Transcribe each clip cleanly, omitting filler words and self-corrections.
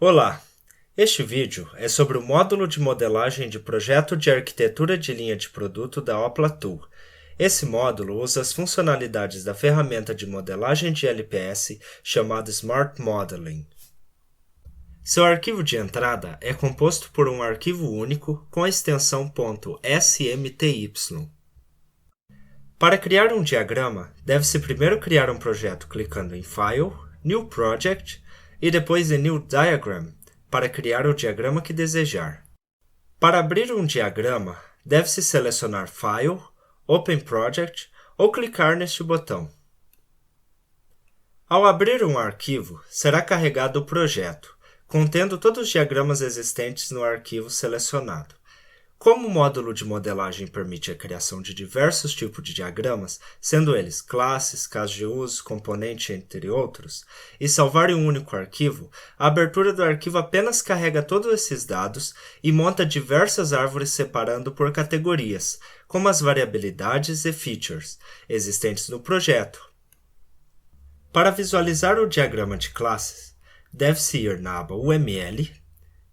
Olá! Este vídeo é sobre o módulo de modelagem de projeto de arquitetura de linha de produto da Opla Tool. Esse módulo usa as funcionalidades da ferramenta de modelagem de LPS chamada Smart Modeling. Seu arquivo de entrada é composto por um arquivo único com a extensão .smty. Para criar um diagrama, deve-se primeiro criar um projeto clicando em File, New Project e depois em New Diagram, para criar o diagrama que desejar. Para abrir um diagrama, deve-se selecionar File, Open Project ou clicar neste botão. Ao abrir um arquivo, será carregado o projeto, contendo todos os diagramas existentes no arquivo selecionado. Como o módulo de modelagem permite a criação de diversos tipos de diagramas, sendo eles classes, casos de uso, componente, entre outros, e salvar em um único arquivo, a abertura do arquivo apenas carrega todos esses dados e monta diversas árvores separando por categorias, como as variabilidades e features existentes no projeto. Para visualizar o diagrama de classes, deve-se ir na aba UML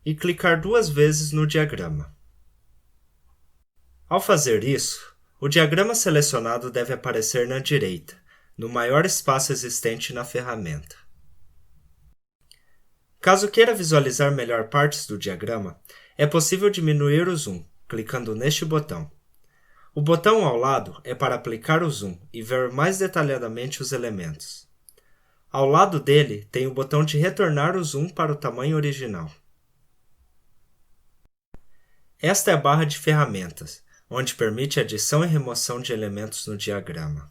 e clicar duas vezes no diagrama. Ao fazer isso, o diagrama selecionado deve aparecer na direita, no maior espaço existente na ferramenta. Caso queira visualizar melhor partes do diagrama, é possível diminuir o zoom, clicando neste botão. O botão ao lado é para aplicar o zoom e ver mais detalhadamente os elementos. Ao lado dele tem o botão de retornar o zoom para o tamanho original. Esta é a barra de ferramentas, onde permite adição e remoção de elementos no diagrama.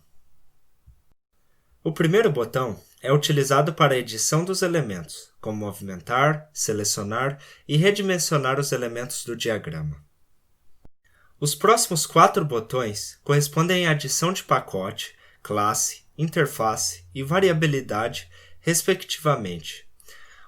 O primeiro botão é utilizado para a edição dos elementos, como movimentar, selecionar e redimensionar os elementos do diagrama. Os próximos 4 botões correspondem à adição de pacote, classe, interface e variabilidade, respectivamente.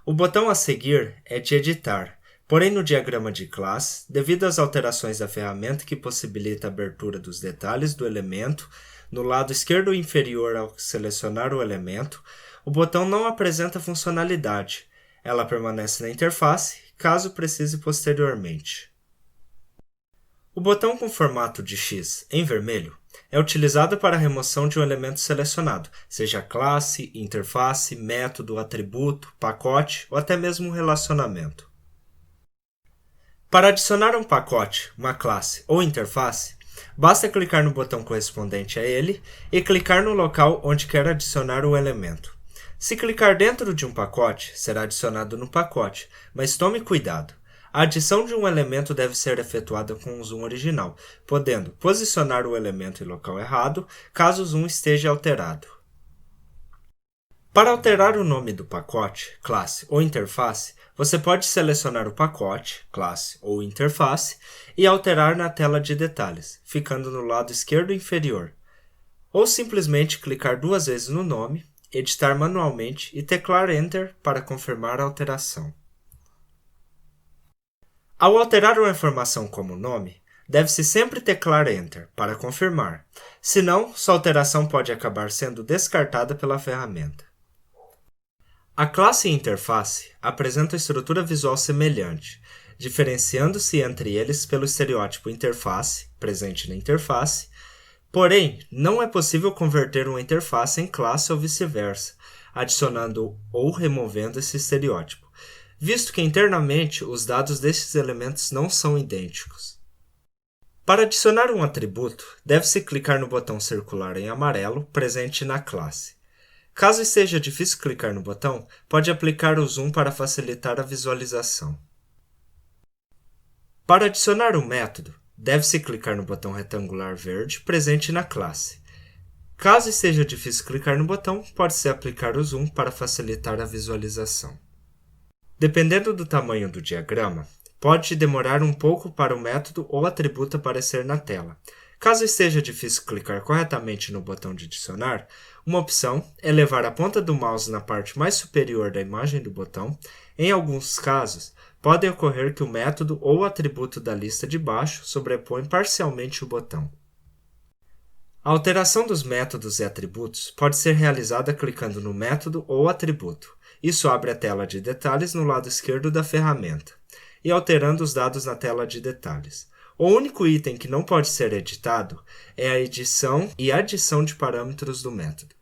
O botão a seguir é de editar. Porém, no diagrama de classe, devido às alterações da ferramenta que possibilita a abertura dos detalhes do elemento, no lado esquerdo inferior ao selecionar o elemento, o botão não apresenta funcionalidade. Ela permanece na interface, caso precise posteriormente. O botão com formato de X em vermelho é utilizado para a remoção de um elemento selecionado, seja classe, interface, método, atributo, pacote ou até mesmo um relacionamento. Para adicionar um pacote, uma classe ou interface, basta clicar no botão correspondente a ele e clicar no local onde quer adicionar o elemento. Se clicar dentro de um pacote, será adicionado no pacote, mas tome cuidado. A adição de um elemento deve ser efetuada com o zoom original, podendo posicionar o elemento em local errado, caso o zoom esteja alterado. Para alterar o nome do pacote, classe ou interface, você pode selecionar o pacote, classe ou interface e alterar na tela de detalhes, ficando no lado esquerdo inferior. Ou simplesmente clicar 2 vezes no nome, editar manualmente e teclar Enter para confirmar a alteração. Ao alterar uma informação como nome, deve-se sempre teclar Enter para confirmar, senão sua alteração pode acabar sendo descartada pela ferramenta. A classe e interface apresentam estrutura visual semelhante, diferenciando-se entre eles pelo estereótipo interface, presente na interface, porém, não é possível converter uma interface em classe ou vice-versa, adicionando ou removendo esse estereótipo, visto que internamente os dados destes elementos não são idênticos. Para adicionar um atributo, deve-se clicar no botão circular em amarelo presente na classe. Caso esteja difícil clicar no botão, pode aplicar o zoom para facilitar a visualização. Para adicionar um método, deve-se clicar no botão retangular verde presente na classe. Caso esteja difícil clicar no botão, pode-se aplicar o zoom para facilitar a visualização. Dependendo do tamanho do diagrama, pode demorar um pouco para o método ou atributo aparecer na tela. Caso esteja difícil clicar corretamente no botão de adicionar, uma opção é levar a ponta do mouse na parte mais superior da imagem do botão. Em alguns casos, pode ocorrer que o método ou atributo da lista de baixo sobrepõe parcialmente o botão. A alteração dos métodos e atributos pode ser realizada clicando no método ou atributo isso abre a tela de detalhes no lado esquerdo da ferramenta, e alterando os dados na tela de detalhes. O único item que não pode ser editado é a edição e adição de parâmetros do método.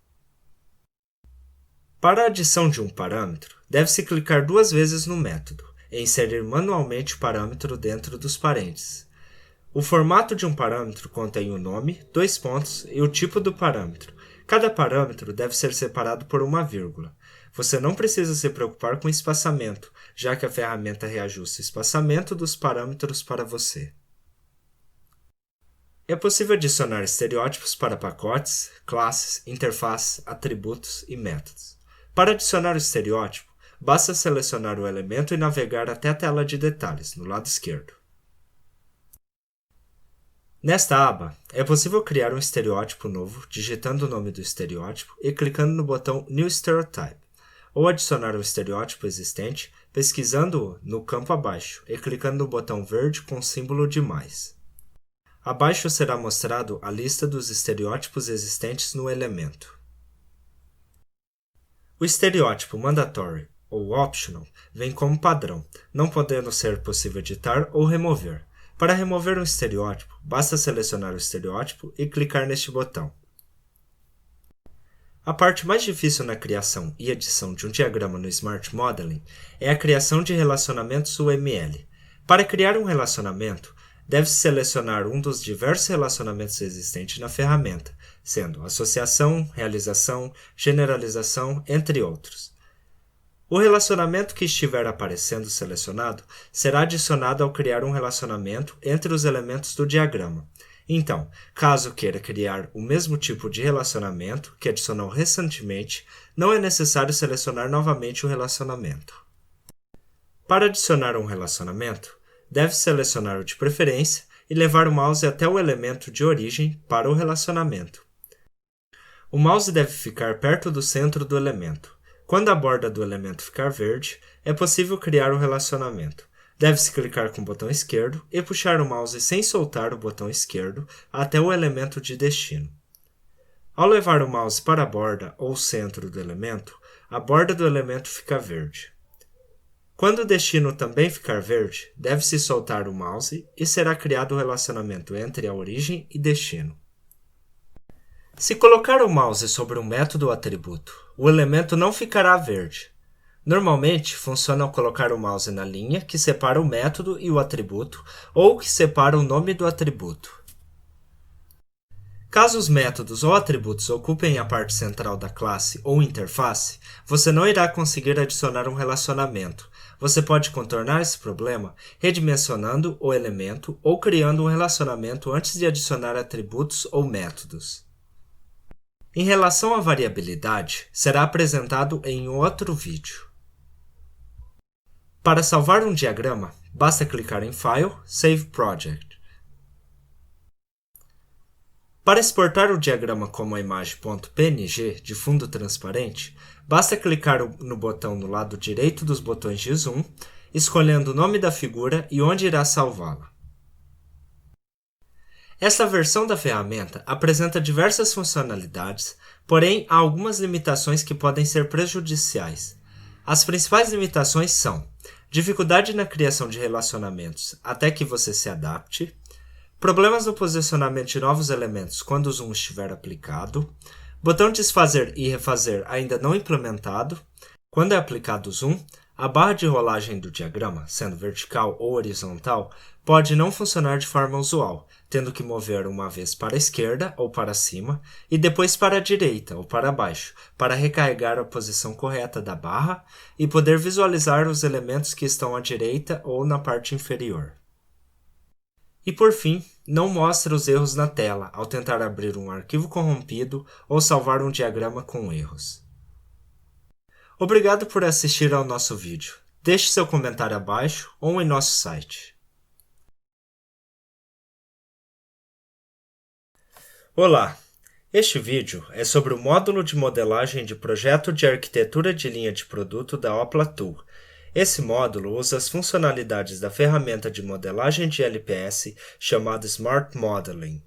Para a adição de um parâmetro, deve-se clicar 2 vezes no método e inserir manualmente o parâmetro dentro dos parênteses. O formato de um parâmetro contém o nome, 2 pontos e o tipo do parâmetro. Cada parâmetro deve ser separado por uma vírgula. Você não precisa se preocupar com espaçamento, já que a ferramenta reajusta o espaçamento dos parâmetros para você. É possível adicionar estereótipos para pacotes, classes, interfaces, atributos e métodos. Para adicionar o estereótipo, basta selecionar o elemento e navegar até a tela de detalhes, no lado esquerdo. Nesta aba, é possível criar um estereótipo novo digitando o nome do estereótipo e clicando no botão New Stereotype, ou adicionar um estereótipo existente pesquisando-o no campo abaixo e clicando no botão verde com o símbolo de mais. Abaixo será mostrado a lista dos estereótipos existentes no elemento. O estereótipo Mandatory ou Optional vem como padrão, não podendo ser possível editar ou remover. Para remover um estereótipo, basta selecionar o estereótipo e clicar neste botão. A parte mais difícil na criação e edição de um diagrama no Smart Modeling é a criação de relacionamentos UML. Para criar um relacionamento, deve-se selecionar um dos diversos relacionamentos existentes na ferramenta, sendo associação, realização, generalização, entre outros. O relacionamento que estiver aparecendo selecionado será adicionado ao criar um relacionamento entre os elementos do diagrama. Então, caso queira criar o mesmo tipo de relacionamento que adicionou recentemente, não é necessário selecionar novamente o relacionamento. Para adicionar um relacionamento, deve selecionar o de preferência e levar o mouse até o elemento de origem para o relacionamento. O mouse deve ficar perto do centro do elemento. Quando a borda do elemento ficar verde, é possível criar o relacionamento. Deve-se clicar com o botão esquerdo e puxar o mouse sem soltar o botão esquerdo até o elemento de destino. Ao levar o mouse para a borda ou centro do elemento, a borda do elemento fica verde. Quando o destino também ficar verde, deve-se soltar o mouse e será criado o relacionamento entre a origem e destino. Se colocar o mouse sobre um método ou atributo, o elemento não ficará verde. Normalmente, funciona ao colocar o mouse na linha que separa o método e o atributo ou que separa o nome do atributo. Caso os métodos ou atributos ocupem a parte central da classe ou interface, você não irá conseguir adicionar um relacionamento. Você pode contornar esse problema redimensionando o elemento ou criando um relacionamento antes de adicionar atributos ou métodos. Em relação à variabilidade, será apresentado em outro vídeo. Para salvar um diagrama, basta clicar em File, Save Project. Para exportar o diagrama como a imagem .png de fundo transparente, basta clicar no botão no lado direito dos botões de zoom, escolhendo o nome da figura e onde irá salvá-la. Esta versão da ferramenta apresenta diversas funcionalidades, porém há algumas limitações que podem ser prejudiciais. As principais limitações são dificuldade na criação de relacionamentos até que você se adapte, problemas no posicionamento de novos elementos quando o zoom estiver aplicado, botão desfazer e refazer ainda não implementado. Quando é aplicado o zoom, a barra de rolagem do diagrama, sendo vertical ou horizontal, pode não funcionar de forma usual, tendo que mover uma vez para a esquerda ou para cima e depois para a direita ou para baixo, para recarregar a posição correta da barra e poder visualizar os elementos que estão à direita ou na parte inferior. E por fim, não mostra os erros na tela ao tentar abrir um arquivo corrompido ou salvar um diagrama com erros. Obrigado por assistir ao nosso vídeo. Deixe seu comentário abaixo ou em nosso site. Olá! Este vídeo é sobre o módulo de modelagem de projeto de arquitetura de linha de produto da Opla Tool. Esse módulo usa as funcionalidades da ferramenta de modelagem de LPS chamada Smart Modeling.